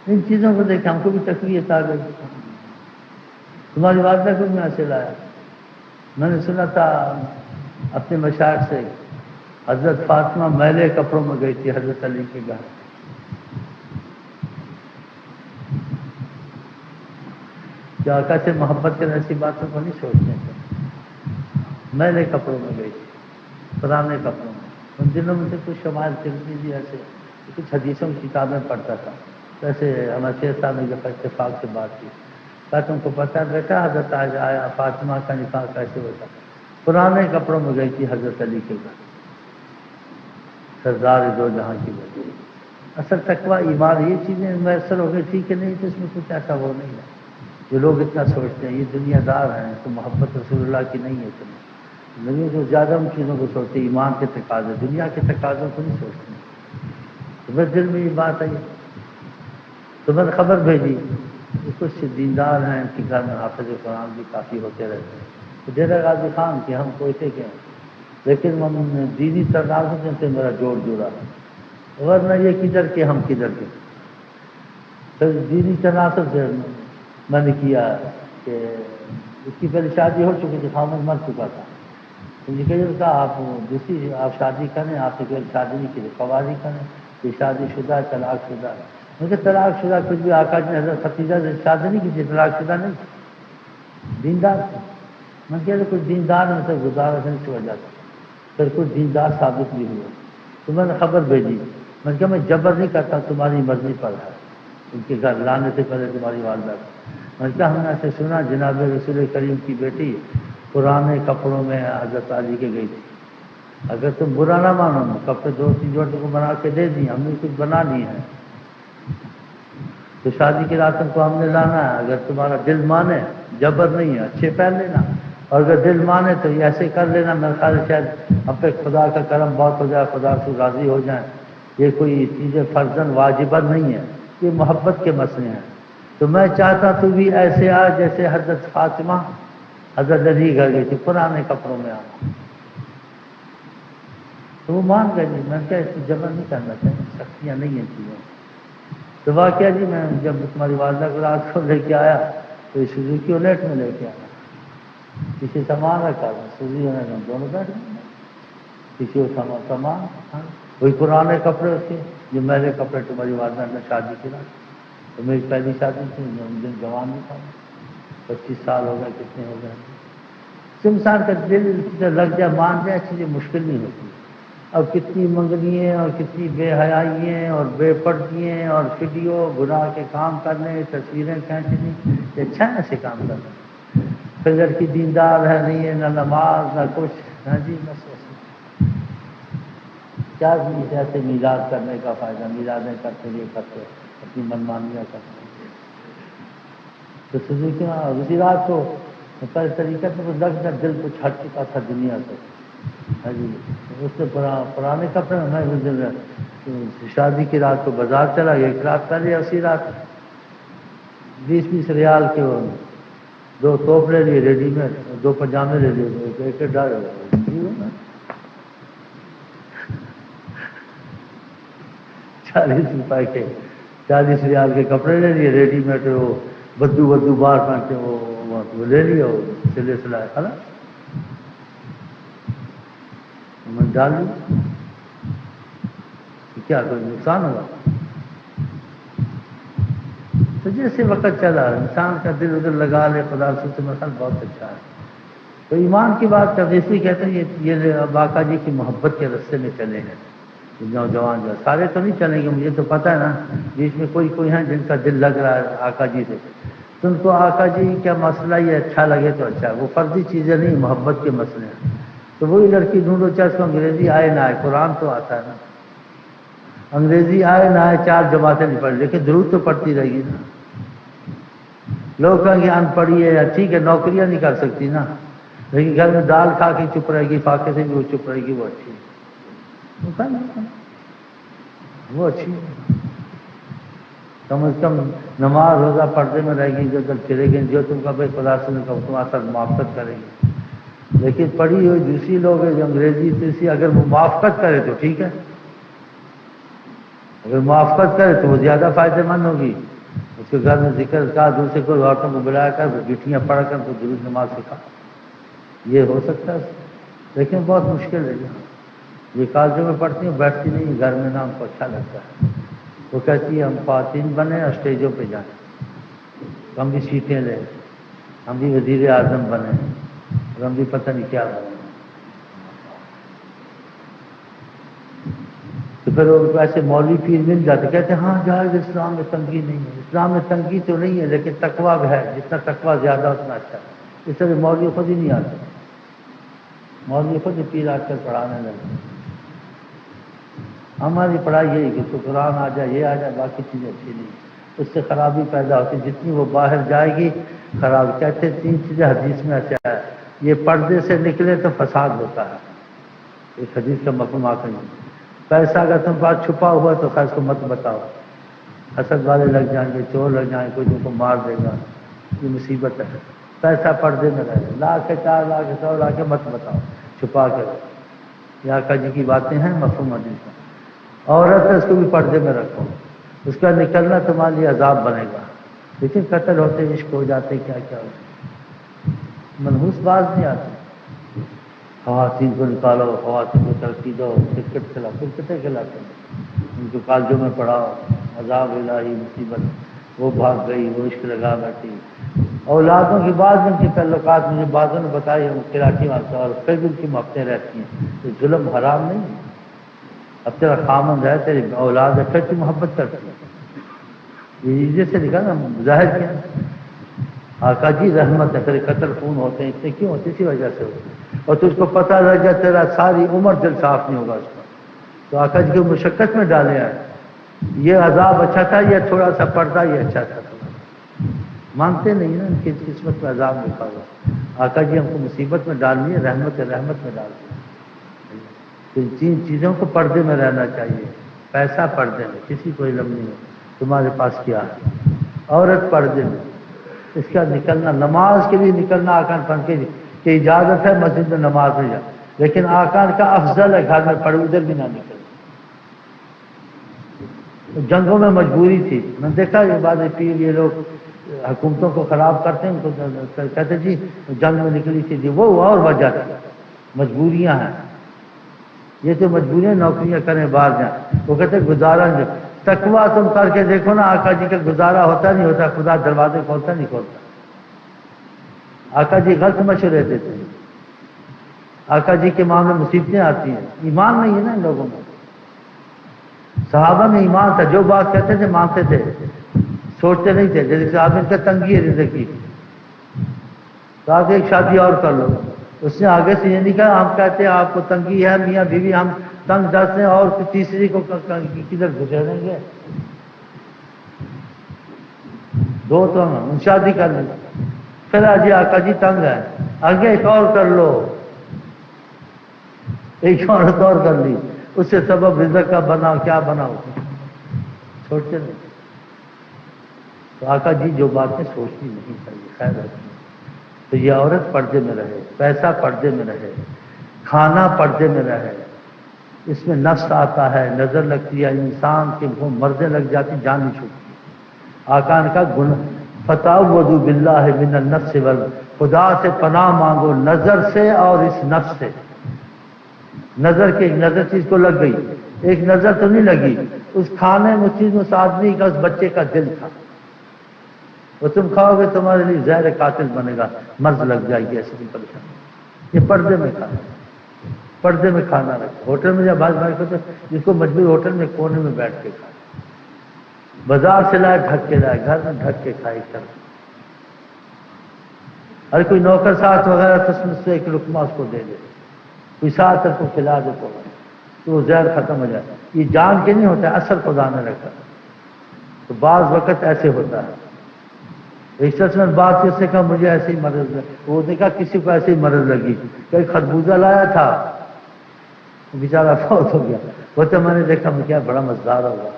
ان چیزوں کو دیکھ ہم کو بھی تقویت آ گئی. تمہاری والدہ کو میں ایسے لایا. میں نے سنا تھا اپنے مشائخ سے حضرت فاطمہ میلے کپڑوں میں گئی تھی حضرت علی کے گھر. کیا آقا سے محبت کے ایسی باتوں کو نہیں سوچتے تھے. میلے کپڑوں میں گئی تھی, پرانے کپڑوں میں. ان دنوں میں سے کچھ شمائل چلتی تھی, ایسے کچھ حدیثوں کی کتابیں پڑھتا تھا. ویسے ہمارے شیخ صاحب نے جب اتفاق سے بات کی, کہا تم کو پتا بیٹا حضرت آج آیا فاطمہ کا نکاح کیسے ہوتا. پرانے کپڑوں میں گئی تھی حضرت علی کے گھر, سردار دو جہاں کی وجہ. اصل تقویٰ ایمان یہ چیزیں میسر ہو گئی تھی کہ نہیں, تو اس میں کچھ ایسا وہ نہیں ہے. جو لوگ اتنا سوچتے ہیں یہ دنیا دار ہیں, تو محبت رسول اللہ کی نہیں ہے. دنیا کو زیادہ ان چیزوں کو سوچتے, ایمان کے تقاضے, دنیا کے تقاضوں کو نہیں سوچتے. تو میرے دل میں یہ بات آئی تو میں نے خبر بھیجی. کچھ دیندار ہیں ان کے گھر میں حافظ قرآن بھی کافی ہوتے رہتے ہیں. تو ڈیرہ غازی خان کہ ہم کوئٹے کے ہیں, لیکن ہم دینی تنازع سے میرا جوڑ جڑا, ورنہ یہ کدھر کے ہم کدھر کے. پھر دینی تناسب سے میں نے کیا کہ اس کی پہلے شادی ہو چکی تھی, خامد مر چکا تھا. تو یہ کہا آپ دوسری آپ شادی کریں, آپ نے پہلے شادی نہیں کی, قواری کریں. یہ شادی شدہ ہے, طلاق شدہ ہے. مجھے طلاق شدہ کچھ بھی آقا جی نے حضرت ختیجہ سے شادی نہیں کی تھی, طلاق شدہ نہیں, دیندار تھی. میں کہہ رہا کچھ دیندار میں سے گزارا سے نہیں وجہ تھا. پھر کچھ دیندار ثابت بھی ہوا. تو میں نے خبر بھیجی, میں نے کہا میں جبر نہیں کرتا, تمہاری مرضی پر ہے. ان کے گھر لانے سے پہلے تمہاری والدہ کو میں نے کہا ہم نے ایسے سنا جناب رسول کریم کی بیٹی پرانے کپڑوں میں حضرت علی کے گئی تھی. اگر تم برا نہ مانو, کپڑے 2-3 جوڑ کو بنا کے دے دی, ہم نے کچھ بنا لی ہے. تو شادی کی راتوں کو ہم نے لانا ہے. اگر تمہارا دل مانے, جبر نہیں ہے, اچھے پہن لینا, اور اگر دل مانے تو یہ ایسے کر لینا. میرے خیال شاید ہم پہ خدا کا کرم بہت ہو جائے, خدا سے راضی ہو جائیں. یہ کوئی چیزیں فرضاً واجبہ نہیں ہے, یہ محبت کے مسئلے ہیں. تو میں چاہتا تو بھی ایسے آ جیسے حضرت فاطمہ حضرت علی گھر گئی تھی, پرانے کپڑوں میں آنا. تو وہ مان گئے نہیں. میں کیا اس کو جبر نہیں کرنا چاہیے, سختیاں نہیں ہیں چیزوں. تو واقعہ جی میں جب تمہاری والدہ کو رات کو لے کے آیا تو سوزوکی اولیٹ میں لے کے آیا. کسی سامان رکھا تھا, سوزی ہونے ہم دونوں بیٹھ گئے. کسی کو سامان, وہی پرانے کپڑے اس کے جو میرے کپڑے تمہاری والدہ نے شادی کی رات. تو میری پہلی شادی تھی, دن جوان بھی تھا, 25 سال ہو گئے, کتنے ہو گئے. انسان کا دل لگ جائے, مان جائے, چیزیں مشکل نہیں ہوتی. اب کتنی منگنییں اور کتنی بے حیائییں اور بے پردگییں اور ویڈیو گناہ کے کام کرنے, تصویریں کھینچنی, یہ اچھا ہے ایسے کام کرنا. پھر لڑکی دیندار ہے نہیں ہے, نہ نماز نہ کچھ, ہاں جی بس کیا ایسے میلاد کرنے کا فائدہ, میلادیں کرتے یہ کرتے, اپنی منمانیاں کرتے. تو سوزوکی اسی رات کو پہلے طریقے سے لگ کر دل کچھ ہٹ چکا تھا دنیا سے. ہاں جی, اس سے پرانے کپڑے میں اس دن شادی کی رات کو بازار چلا گیا. ایک رات پہلے اسی رات 20-20 ریال کے 2 توپ لے لیے ریڈی میڈ, 2 پاجامے لے لیے, ایک ڈال 40 روپئے کے 40 ریال کے کپڑے لے لیے ریڈی میڈ. وہ بدو باہر پہن کے وہ لے لیا, سلے سلائے کھانا میں ڈال لی. کیا کوئی نقصان ہوگا؟ تو جیسے وقت چلا انسان کا دل ادھر لگا لے, خدا سے مسئلہ بہت اچھا ہے. تو ایمان کی بات کرتے اس لیے کہتے ہیں یہ آقا جی کی محبت کے رستے میں چلے ہیں نوجوان. جو سارے تو نہیں چلیں گے, مجھے تو پتہ ہے نا, بیچ میں کوئی ہیں جن کا دل لگ رہا ہے آقا جی سے. تم کو آقا جی کا مسئلہ یہ اچھا لگے تو اچھا ہے, وہ فرضی چیزیں نہیں, محبت کے مسئلے ہیں. تو وہی لڑکی ڈھونڈو, چاہے اس کو انگریزی آئے نہ آئے, قرآن تو آتا ہے نا. انگریزی آئے نہ آئے 4 جماعتیں نہیں پڑھ, لیکن درود تو پڑھتی رہے گی نا. لوگ کہیں گے ان پڑھی ہے, یا ٹھیک ہے نوکریاں نہیں کر سکتی نا, لیکن گھر میں دال کھا کے چپ رہے گی, فاقے سے بھی وہ چپ رہے گی, وہ اچھی ہے, وہ اچھی ہے. کم از کم نماز روزہ پردے میں رہے گی, جو تک چلے گی, جو تم کا بھائی خدا سے تم اثر معافت کرے گی. لیکن پڑھی ہوئی دوسری لوگ ہیں جو انگریزی تیسری, اگر وہ موافقت کرے تو ٹھیک ہے, اگر موافقت کرے تو وہ زیادہ فائدہ مند ہوگی. اس کے گھر میں ذکر کا دوسرے کو عورتوں کو بلایا کر بیٹیاں پڑھ کر تو درود نماز سکھا، یہ ہو سکتا ہے، لیکن بہت مشکل ہے۔ یہ کالجوں میں پڑھتی ہیں، بیٹھتی نہیں گھر میں، نہ ان کو اچھا لگتا ہے۔ وہ کہتی ہے ہم خواتین بنے اور اسٹیجوں پہ جائیں، ہم بھی سیٹیں لیں، ہم بھی وزیر اعظم بنے، اور ہم بھی پتہ نہیں کیا بنے۔ تو پھر وہ ایسے مولوی پیر مل جاتے، کہتے ہیں ہاں جائز، اسلام میں تنگی نہیں ہے۔ اسلام میں تنگی تو نہیں ہے، لیکن تقویٰ ہے، جتنا تقویٰ زیادہ اتنا اچھا ہے۔ اس طرح مولوی خود ہی نہیں آتے، مولوی خود ہی پیر آج کل پڑھانے لگے۔ ہماری پڑھائی یہی کہ قرآن آ جائے، یہ آ جائے، باقی چیزیں اچھی نہیں، اس سے خرابی پیدا ہوتی، جتنی وہ باہر جائے گی خراب۔ کہتے ہیں 3 چیزیں حدیث میں ایسے ہے، یہ پردے سے نکلے تو فساد ہوتا ہے، اس حدیث کا مفہوم آخر نہیں۔ پیسہ اگر تم پاس چھپا ہوا تو خیر اس کو مت بتاؤ، حسد والے لگ جائیں گے، چور لگ جائیں گے، کوئی تم کو مار دے گا، یہ مصیبت ہے۔ پیسہ پردے میں رہے، لاکھ کے 4 لاکھ 100 لاکھ کے مت بتاؤ، چھپا کے رکھو۔ یہ آقا جی کی باتیں ہیں مفہوم حدیث میں۔ عورت ہے اس کو بھی پردے میں رکھو، اس کا نکلنا تمہارے لیے عذاب بنے گا۔ لیکن قتل ہوتے، عشق ہو جاتے، کیا کیا ہوتا، منحوس باز نہیں آتے۔ خواتین کو نکالو، خواتین کو ترقی دو، کرکٹ کھلاؤ، کرکٹیں کھلاتے ہیں، ان کو کالجوں میں پڑھاؤ، عذاب الہی، مصیبت۔ وہ بھاگ گئی، وہ عشق لگا بیٹھی۔ اولادوں کی بعض ان کی تعلقات مجھے بعضوں نے بتائی، ہم کراچی میں اور پھر بھی ان کی محبتیں رہتی ہیں، تو ظلم حرام نہیں ہے۔ اب تیرا خامند ہے، تیری اولاد ہے، پھر تو محبت کرتی ہے، یہ جیسے لکھا نا ظاہر کیا آقا جی رحمت ہے، تیرے قتل خون ہوتے ہیں اتنے کیوں ہوتے، اسی وجہ سے ہوتے ہیں، اور تجھ کو پتہ لگ جائے تیرا ساری عمر دل صاف نہیں ہوگا اس کا۔ تو آقا جی کو مشقت میں ڈالے ہیں، یہ عذاب اچھا تھا، یہ تھوڑا سا پردہ یہ اچھا تھا، مانتے نہیں نا، ان کی قسمت میں عذاب لکھا ہوا۔ آقا جی ہم کو مصیبت میں ڈال دیے، رحمت میں ڈال دیے۔ تو 3 چیزوں کو پردے میں رہنا چاہیے۔ پیسہ پردے میں، کسی کو علم نہیں ہے تمہارے پاس کیا ہے۔ عورت پردے میں، اس کا نکلنا، نماز کے لیے نکلنا آکان پن کی اجازت ہے، مسجد میں نماز میں جا، لیکن آکان کا افضل ہے گھر میں پڑھ، ادھر بھی نہ نکل۔ جنگوں میں مجبوری تھی، میں نے دیکھا یہ بات پیر، یہ لوگ حکومتوں کو خراب کرتے ہیں، ان کو کہتے جی جنگ میں نکلی تھی، جی وہ اور وجہ تھی، مجبوریاں ہیں، یہ تو مجبوریاں، نوکریاں کریں باہر جائیں، وہ کہتے گزارا نہیں۔ تقویٰ تم کر کے دیکھو نا، آقا جی کا گزارا ہوتا نہیں ہوتا، خدا دروازے کھولتا نہیں کھولتا۔ آقا جی غلط مشورے دیتے ہیں، آقا جی کے معاملے میں مصیبتیں آتی ہیں، ایمان نہیں ہے نا ان لوگوں میں۔ صحابہ میں ایمان تھا، جو بات کہتے تھے مانتے تھے، سوچتے نہیں تھے۔ جیسے صاحب ان کا تنگی ہے رزق کی، تو آپ ایک شادی اور کر لو، اس نے آگے سے یہ نہیں کہا ہم کہتے ہیں آپ کو تنگی ہے میاں بیوی، ہم تنگ دست ہیں، اور تیسری کو کدھر گزریں گے، 2 تو ہم شادی کر لیں، پھر آجی آقا جی تنگ ہے، آگے ایک اور کر لو، ایک عورت اور کر لی، اس سے سبب رزق کا بنا، کیا بنا ہوتا، چھوڑتے نہیں۔ تو آقا جی جو باتیں سوچنی نہیں چاہیے، خیر رکھنی۔ تو یہ عورت پردے میں رہے، پیسہ پردے میں رہے، کھانا پردے میں رہے، اس میں نفس آتا ہے، نظر لگتی ہے، انسان کے وہ مرضیں لگ جاتی، جان نہیں چھوٹتی۔ آقا نے کہا فتعوذوا باللہ من النفس خدا سے پناہ مانگو نظر سے اور اس نفس سے۔ نظر کے، ایک نظر چیز کو لگ گئی، ایک نظر تو نہیں لگی، اس کھانے میں، اس چیز میں، اس آدمی کا، اس بچے کا دل تھا، وہ تم کھاؤ گے تمہارے لیے زہر قاتل بنے گا، مرض لگ جائے گی، ایسی پریشانی۔ یہ پردے میں کھانا، پردے میں کھانا رکھو۔ ہوٹل میں جب بھائی کو، جس کو مجبور ہوٹل میں کونے میں بیٹھ کے کھائے، بازار سے لائے ڈھک کے لائے، گھر میں ڈھک کے کھائے کر۔ اور کوئی نوکر ساتھ وغیرہ تو اس میں سے ایک لقمہ اس کو دے دے، کوئی ساتھ کو کھلا دے تو وہ زہر ختم ہو جائے۔ یہ جان کے نہیں ہوتا، اثر خدا نے رکھا۔ تو بعض وقت ایسے ہوتا ہے۔ ایک شخص نے بات کی، اس نے کہا مجھے ایسے ہی مرض ہے، وہ نے کہا کسی کو ایسے ہی مرض لگی، کہ خربوزہ لایا تھا، بیچارہ فوت ہو گیا، وہ تو میں نے دیکھا، میں کیا بڑا مزدار ہوگا،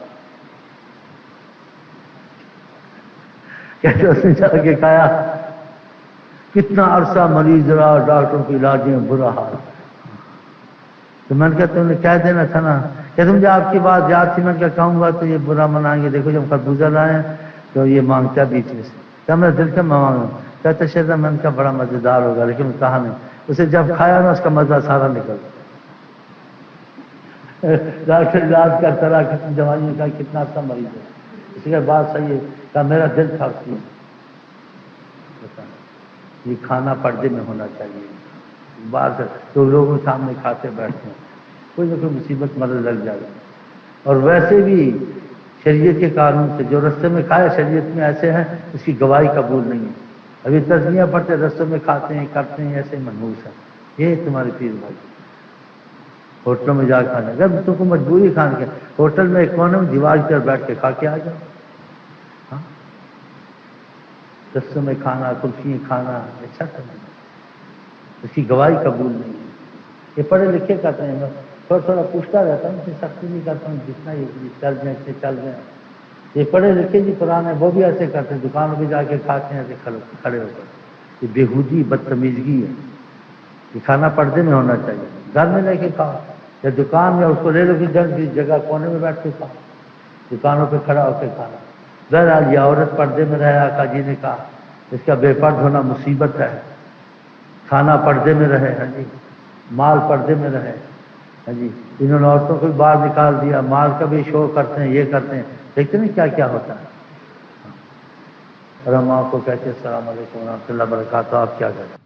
کہتے اس نے جا کے کھایا، کتنا عرصہ مریض رہا، ڈاکٹروں کے علاج میں برا حال۔ تو میں نے کہا تم نے کہہ دینا تھا نا، کہ مجھے آپ کی بات یاد تھی، میں کیا کہوں گا تو یہ برا منائیں گے، دیکھو جب خربوزہ لائے ہیں تو یہ مانگتا بیچ میں سے، کہا میں دل کا مانگا، کہتا شہزادہ من کا بڑا مزیدار ہوگا، لیکن کہا نہیں، اسے جب کھایا نا اس کا مزہ سارا نکل ڈاکٹر علاج کرتا رہا، کتنی دوائیوں کا، کتنا اچھا مریض ہے، اس کے بعد صحیح ہے، کہا میرا دل تھا اس کی، یہ کھانا پردے میں ہونا چاہیے، بعض تو لوگوں کے سامنے کھاتے بیٹھتے ہیں، کوئی نہ کوئی مصیبت مرض لگ جائے گا۔ اور ویسے بھی شریعت کے قانون سے جو رستے میں کھائے، شریعت میں ایسے ہیں اس کی گواہی قبول نہیں ہے، ابھی تسمیہ پڑھتے رستے میں کھاتے ہیں کرتے ہیں، ایسے منحوس ہے۔ یہ تمہارے پیر بھائی ہوٹلوں میں جا کے کھانا، اگر تم کو مجبوری کھانے کے، ہوٹل میں ایک کونے میں دیوار پر بیٹھ کے کھا کے آ جاؤ، ہاں رستے میں کھانا، کلفی کھانا اچھا کرنا، اس کی گواہی قبول نہیں ہے۔ یہ پڑھے لکھے کہتے ہیں، تھوڑا تھوڑا پوچھتا رہتا ہوں، کہ سختی نہیں کرتا ہوں، جتنا یہ چل جائیں سے چل جائیں۔ یہ پڑھے لکھے جی پرانے وہ بھی ایسے کرتے ہیں، دکانوں پہ جا کے کھاتے ہیں ایسے کھڑے ہو کر، یہ بےہودی بدتمیزگی ہے۔ یہ کھانا پردے میں ہونا چاہیے، گھر میں لے کے کھاؤ یا دکان میں، اس کو لے لو کہ جگہ کونے میں بیٹھ کے کھاؤ، دکانوں پہ کھڑا ہو کے کھانا۔ بہرحال یہ عورت پردے میں رہے، آقا جی نے کہا اس کا بے پرد ہونا مصیبت ہے، کھانا پردے میں رہے، ہاں جی، مال پردے میں رہے، ہاں جی، انہوں نے عورتوں کو باہر نکال دیا، مال کا بھی شو کرتے ہیں، یہ کرتے ہیں، دیکھتے نہیں کیا کیا ہوتا ہے۔ اور ہم آپ کو کہتے ہیں السلام علیکم ورحمۃ اللہ وبرکاتہ، آپ کیا کریں؟